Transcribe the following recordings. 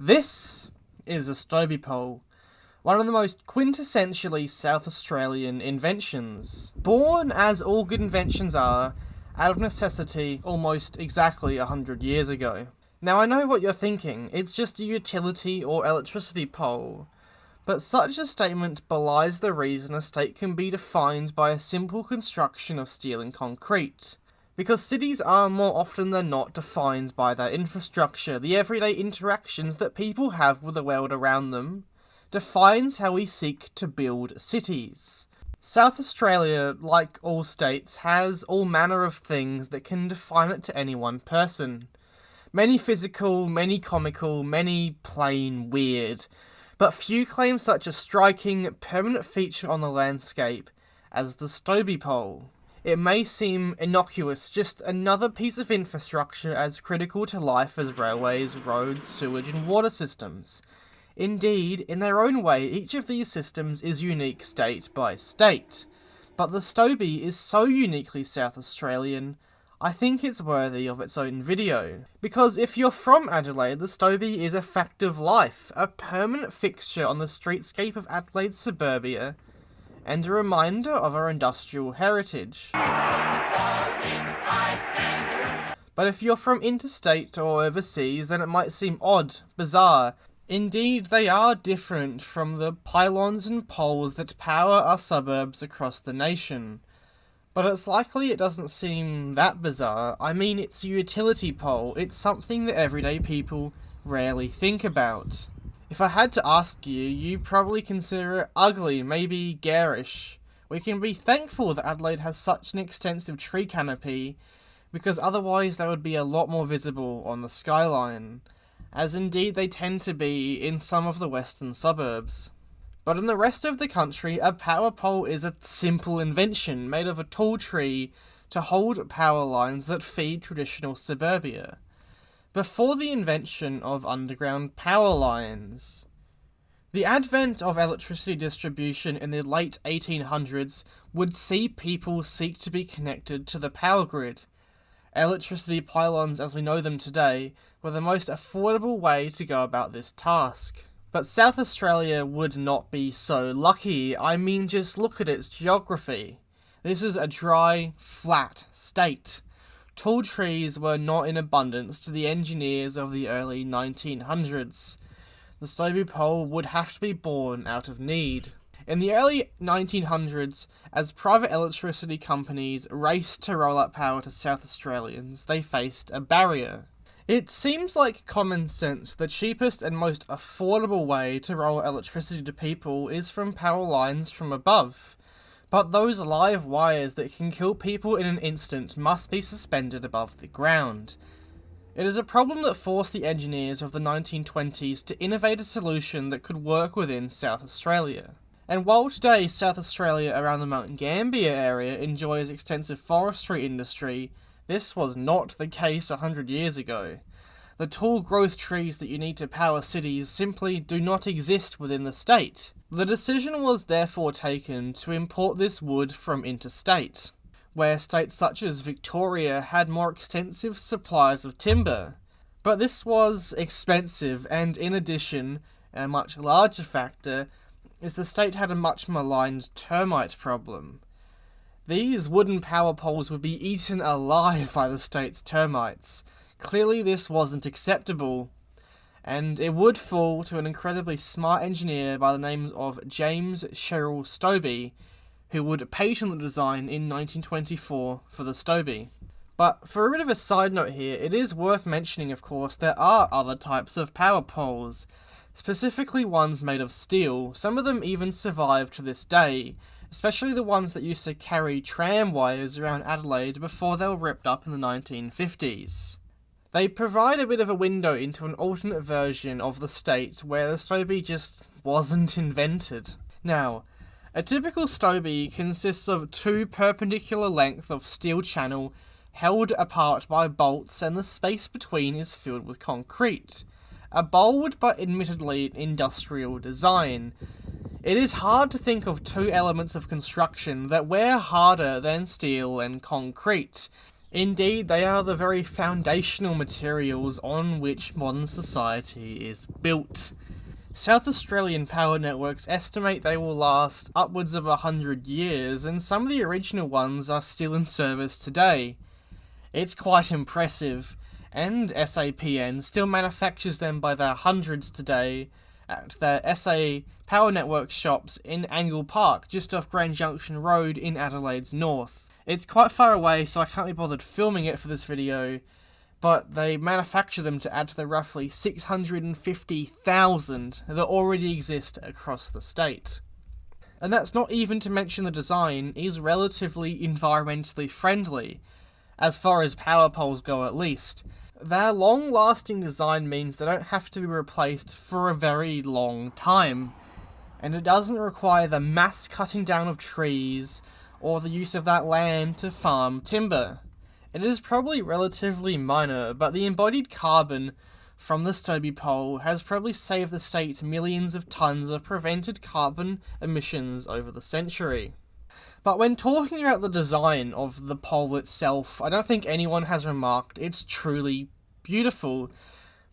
This is a Stobie pole, one of the most quintessentially South Australian inventions. Born, as all good inventions are, out of necessity almost exactly 100 years ago. Now I know what you're thinking, it's just a utility or electricity pole. But such a statement belies the reason a state can be defined by a simple construction of steel and concrete. Because cities are more often than not defined by their infrastructure, the everyday interactions that people have with the world around them, defines how we seek to build cities. South Australia, like all states, has all manner of things that can define it to any one person. Many physical, many comical, many plain weird. But few claim such a striking, permanent feature on the landscape as the Stobie pole. It may seem innocuous, just another piece of infrastructure as critical to life as railways, roads, sewage and water systems. Indeed, in their own way, each of these systems is unique state by state. But the Stobie is so uniquely South Australian, I think it's worthy of its own video. Because if you're from Adelaide, the Stobie is a fact of life, a permanent fixture on the streetscape of Adelaide's suburbia, and a reminder of our industrial heritage. But if you're from interstate or overseas, then it might seem odd, bizarre. Indeed, they are different from the pylons and poles that power our suburbs across the nation. But it's likely it doesn't seem that bizarre. I mean, it's a utility pole. It's something that everyday people rarely think about. If I had to ask you, you'd probably consider it ugly, maybe garish. We can be thankful that Adelaide has such an extensive tree canopy, because otherwise they would be a lot more visible on the skyline, as indeed they tend to be in some of the western suburbs. But in the rest of the country, a power pole is a simple invention made of a tall tree to hold power lines that feed traditional suburbia. Before the invention of underground power lines. The advent of electricity distribution in the late 1800s would see people seek to be connected to the power grid. Electricity pylons as we know them today were the most affordable way to go about this task. But South Australia would not be so lucky. I mean, just look at its geography. This is a dry, flat state. Tall trees were not in abundance to the engineers of the early 1900s. The Stobie pole would have to be born out of need. In the early 1900s, as private electricity companies raced to roll out power to South Australians, they faced a barrier. It seems like common sense the cheapest and most affordable way to roll electricity to people is from power lines from above. But those live wires that can kill people in an instant must be suspended above the ground. It is a problem that forced the engineers of the 1920s to innovate a solution that could work within South Australia. And while today South Australia around the Mount Gambier area enjoys extensive forestry industry, this was not the case 100 years ago. The tall growth trees that you need to power cities simply do not exist within the state. The decision was therefore taken to import this wood from interstate, where states such as Victoria had more extensive supplies of timber. But this was expensive, and in addition, a much larger factor, is the state had a much maligned termite problem. These wooden power poles would be eaten alive by the state's termites. Clearly this wasn't acceptable, and it would fall to an incredibly smart engineer by the name of James Sherrill Stobie, who would patent the design in 1924 for the Stobie. But for a bit of a side note here, it is worth mentioning, of course, there are other types of power poles, specifically ones made of steel. Some of them even survive to this day, especially the ones that used to carry tram wires around Adelaide before they were ripped up in the 1950s. They provide a bit of a window into an alternate version of the state where the Stobie just wasn't invented. Now, a typical Stobie consists of two perpendicular lengths of steel channel held apart by bolts, and the space between is filled with concrete. A bold but admittedly industrial design. It is hard to think of two elements of construction that wear harder than steel and concrete. Indeed, they are the very foundational materials on which modern society is built. South Australian power networks estimate they will last upwards of 100 years, and some of the original ones are still in service today. It's quite impressive, and SAPN still manufactures them by their hundreds today at their SA Power Network shops in Angle Park, just off Grand Junction Road in Adelaide's north. It's quite far away, so I can't be bothered filming it for this video, but they manufacture them to add to the roughly 650,000 that already exist across the state. And that's not even to mention the design is relatively environmentally friendly, as far as power poles go at least. Their long-lasting design means they don't have to be replaced for a very long time, and it doesn't require the mass cutting down of trees or the use of that land to farm timber. It is probably relatively minor, but the embodied carbon from the Stobie pole has probably saved the state millions of tons of prevented carbon emissions over the century. But when talking about the design of the pole itself, I don't think anyone has remarked it's truly beautiful,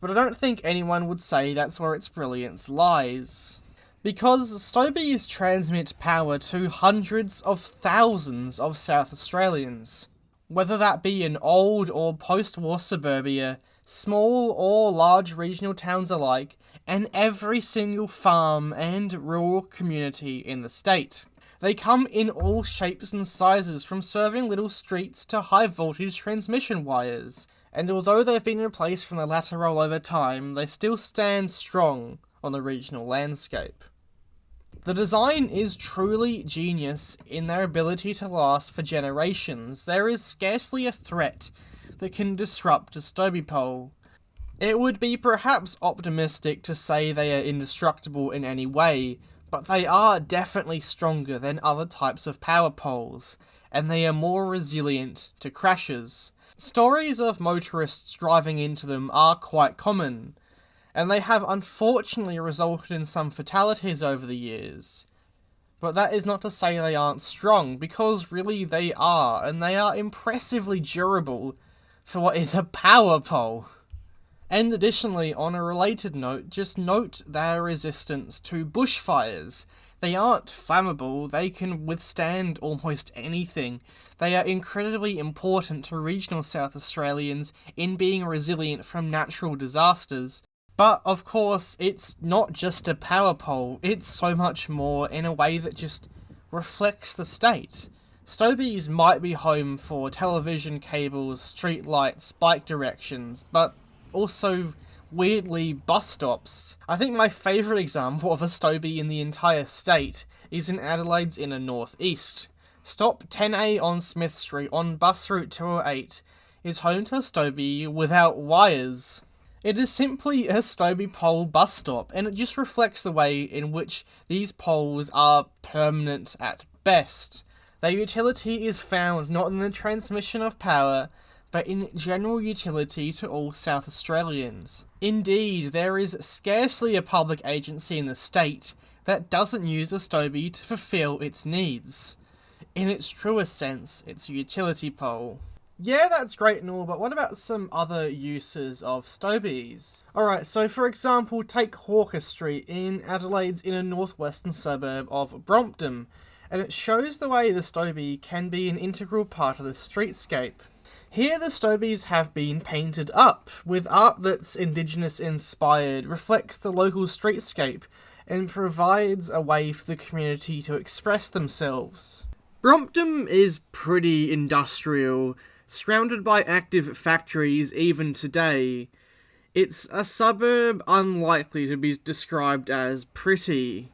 but I don't think anyone would say that's where its brilliance lies. Because Stobies transmit power to hundreds of thousands of South Australians, whether that be in old or post-war suburbia, small or large regional towns alike, and every single farm and rural community in the state. They come in all shapes and sizes, from serving little streets to high voltage transmission wires, and although they've been replaced from the lateral over time, they still stand strong on the regional landscape. The design is truly genius in their ability to last for generations. There is scarcely a threat that can disrupt a Stobie pole. It would be perhaps optimistic to say they are indestructible in any way, but they are definitely stronger than other types of power poles, and they are more resilient to crashes. Stories of motorists driving into them are quite common, and they have unfortunately resulted in some fatalities over the years. But that is not to say they aren't strong, because really they are, and they are impressively durable for what is a power pole. And additionally, on a related note, just note their resistance to bushfires. They aren't flammable, they can withstand almost anything. They are incredibly important to regional South Australians in being resilient from natural disasters. But, of course, it's not just a power pole, it's so much more in a way that just reflects the state. Stobies might be home for television cables, street lights, bike directions, but also, weirdly, bus stops. I think my favourite example of a Stobie in the entire state is in Adelaide's inner northeast. Stop 10A on Smith Street on bus route 208 is home to a Stobie without wires. It is simply a Stobie pole bus stop, and it just reflects the way in which these poles are permanent at best. Their utility is found not in the transmission of power, but in general utility to all South Australians. Indeed, there is scarcely a public agency in the state that doesn't use a Stobie to fulfil its needs. In its truest sense, it's a utility pole. Yeah, that's great and all, but what about some other uses of Stobies? Alright, so for example, take Hawker Street in Adelaide's inner northwestern suburb of Brompton, and it shows the way the Stobie can be an integral part of the streetscape. Here the Stobies have been painted up, with art that's Indigenous inspired, reflects the local streetscape, and provides a way for the community to express themselves. Brompton is pretty industrial, surrounded by active factories even today. It's a suburb unlikely to be described as pretty.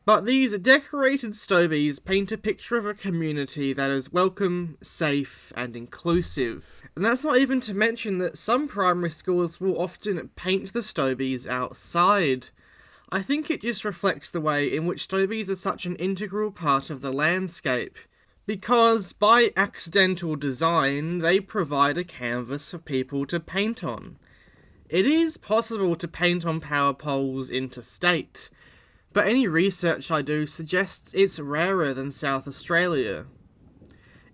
But these decorated Stobies paint a picture of a community that is welcome, safe, and inclusive. And that's not even to mention that some primary schools will often paint the Stobies outside. I think it just reflects the way in which Stobies are such an integral part of the landscape. Because, by accidental design, they provide a canvas for people to paint on. It is possible to paint on power poles interstate, but any research I do suggests it's rarer than South Australia.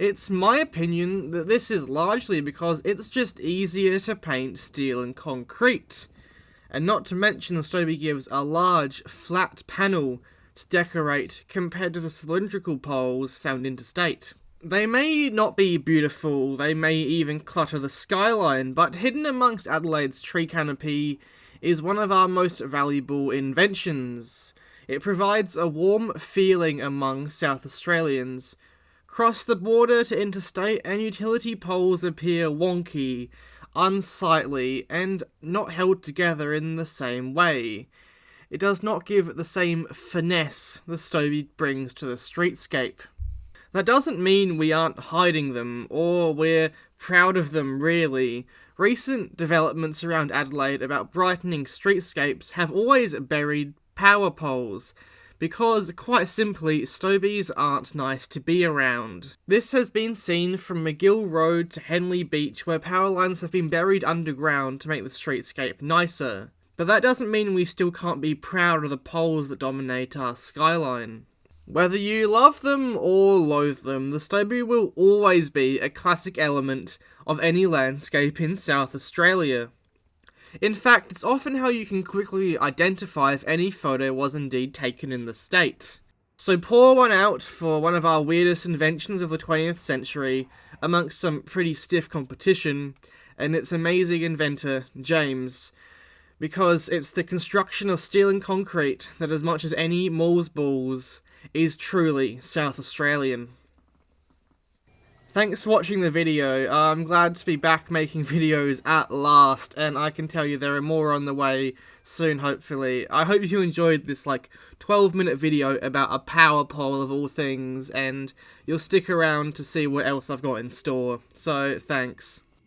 It's my opinion that this is largely because it's just easier to paint steel and concrete. And not to mention the Stobie gives a large, flat panel to decorate compared to the cylindrical poles found interstate. They may not be beautiful, they may even clutter the skyline, but hidden amongst Adelaide's tree canopy is one of our most valuable inventions. It provides a warm feeling among South Australians. Cross the border to interstate and utility poles appear wonky, unsightly, and not held together in the same way. It does not give the same finesse the Stobie brings to the streetscape. That doesn't mean we aren't hiding them, or we're proud of them really. Recent developments around Adelaide about brightening streetscapes have always buried power poles, because, quite simply, Stobies aren't nice to be around. This has been seen from McGill Road to Henley Beach, where power lines have been buried underground to make the streetscape nicer. But that doesn't mean we still can't be proud of the poles that dominate our skyline. Whether you love them or loathe them, the Stobie will always be a classic element of any landscape in South Australia. In fact, it's often how you can quickly identify if any photo was indeed taken in the state. So pour one out for one of our weirdest inventions of the 20th century, amongst some pretty stiff competition, and its amazing inventor, James, because it's the construction of steel and concrete that, as much as any Mole's balls, is truly South Australian. Thanks for watching the video. I'm glad to be back making videos at last, and I can tell you there are more on the way soon, hopefully. I hope you enjoyed this 12-minute video about a power pole of all things, and you'll stick around to see what else I've got in store. So, thanks.